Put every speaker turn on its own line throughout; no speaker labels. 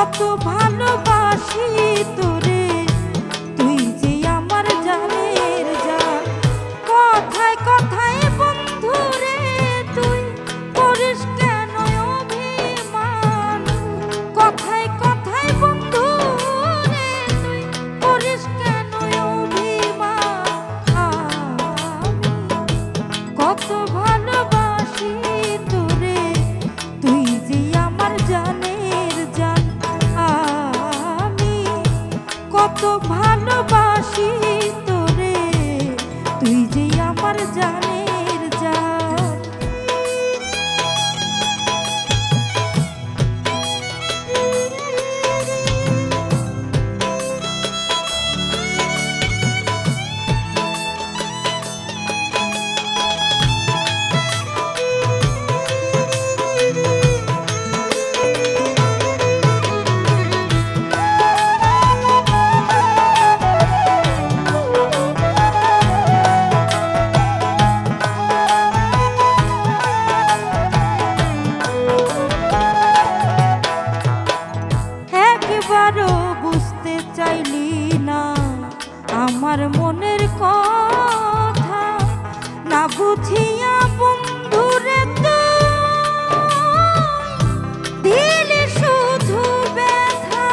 কত ভালোবাসি তোরে, তুই যে আমার জানের জান। কথায় কথায় বন্ধু রে তুই করিস কেন অভিমান, কথায় কথায় বন্ধু রে তুই করিস কেন অভিমান। কত ভালোবাসি তোরে, তুই যে আমার জানের জান। আমি কত ভালোবাসি তোরে, তুই যে আমার জানের জান। একবারও বুঝতে চাইলি না আমার মনের কথা, না বুঝিয়া বন্ধুরে দিলি শুধু ব্যথা।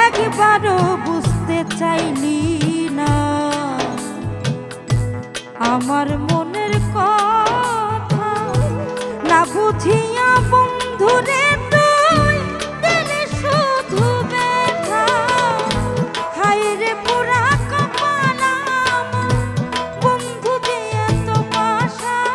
একবারও বুঝতে চাইলি না আমার মনের কথা, না বুঝিয়া বন্ধুরে তুই দিলি শুধু ব্যথা। হায়রে পোড়া কপাল আমার, বন্ধু যে এত পাষাণ।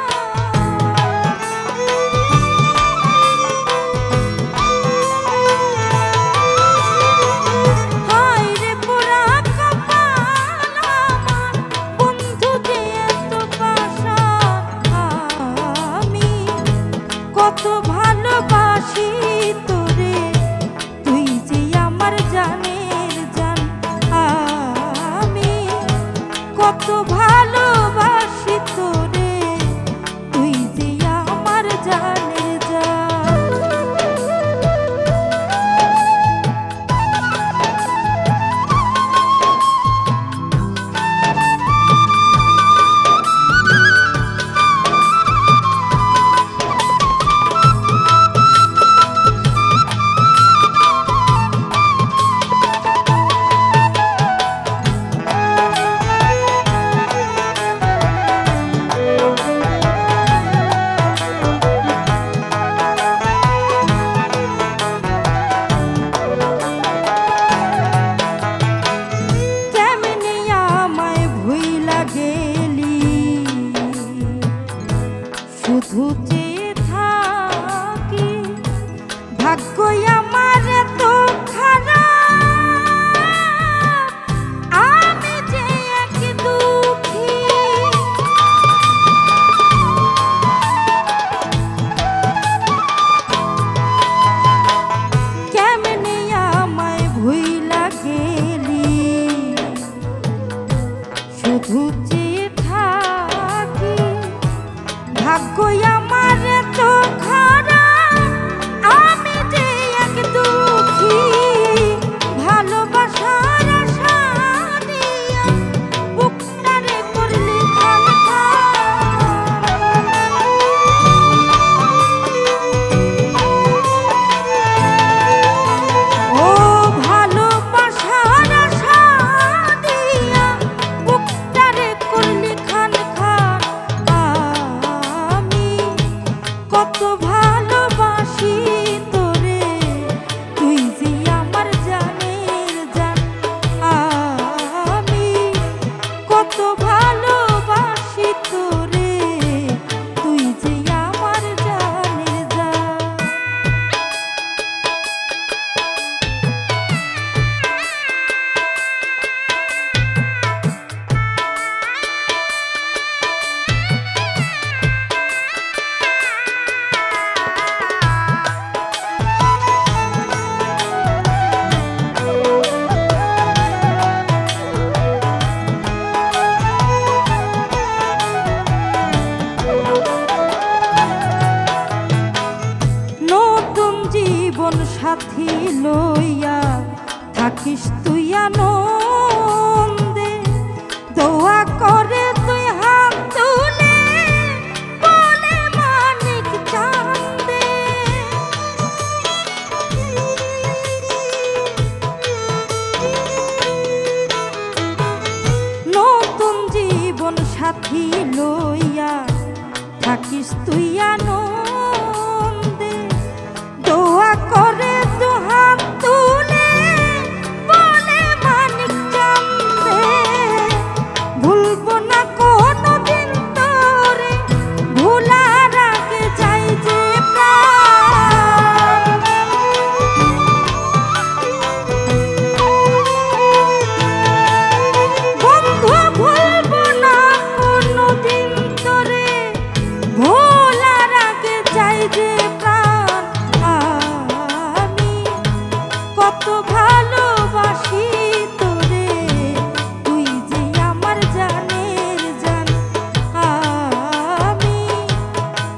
হায়রে পোড়া কপাল আমার, বন্ধু যে এত পাষাণ। আমি কত ভালোবাসি তোরে, তুই যে আমার জানের জান। আমি কত ভালোবাসি তোরে, তুই যে আমার জানের জান। কেমনে আমায় ভুইলা গেলি, শুধু চেয়ে থাকি ভাগ্য আমার এত খারাপ। আমি যে এক দুঃখী, কেমনে আমায় ভুইলা গেলি, শুধু চেয়ে থাকি ভাগ্য আমার এত খারাপ। আমি যে এক সাথী লইয়া থাকিস তুই আনন্দে, দোয়া করে তুই হাত তুলে বলে মানিক চাঁদে। নতুন জীবন সাথী লইয়া থাকিস তুই আনন্দে, দোয়া করে দু হাত তুলে বলে মানিক চাঁদে। ভুলবো না কোনোদিন তোরে, ভুলার আগে যাই যে প্রাণ। বন্ধু ভুলবো না কোনোদিন তোরে, ভোলার আগে যাই যে প্রাণ। আমি কত ভালোবাসি তোরে, তুই যে আমার জানের জান। আমি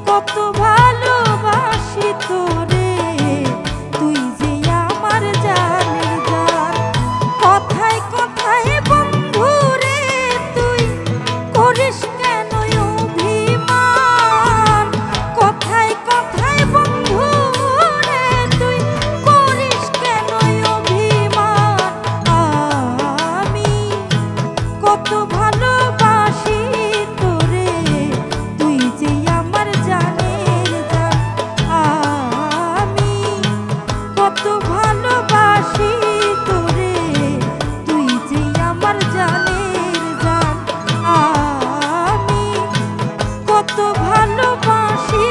কত ভালোবাসি তোরে, তুই যে আমার জানের জান। কথায় কথায় বন্ধু রে তুই করিস কেন অভিমান? কথায় কথায় বন্ধু রে তুই করিস কেন অভিমান? আমি কত ভালোবাসি তোরে, তুই যে আমার জানের জান। আমি কত ভালোবাসি তোরে, তুই যে আমার জানের জান। আমি কত ভালোবাসি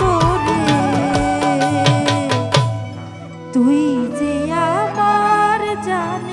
তোরে, তুই যে আমার জানের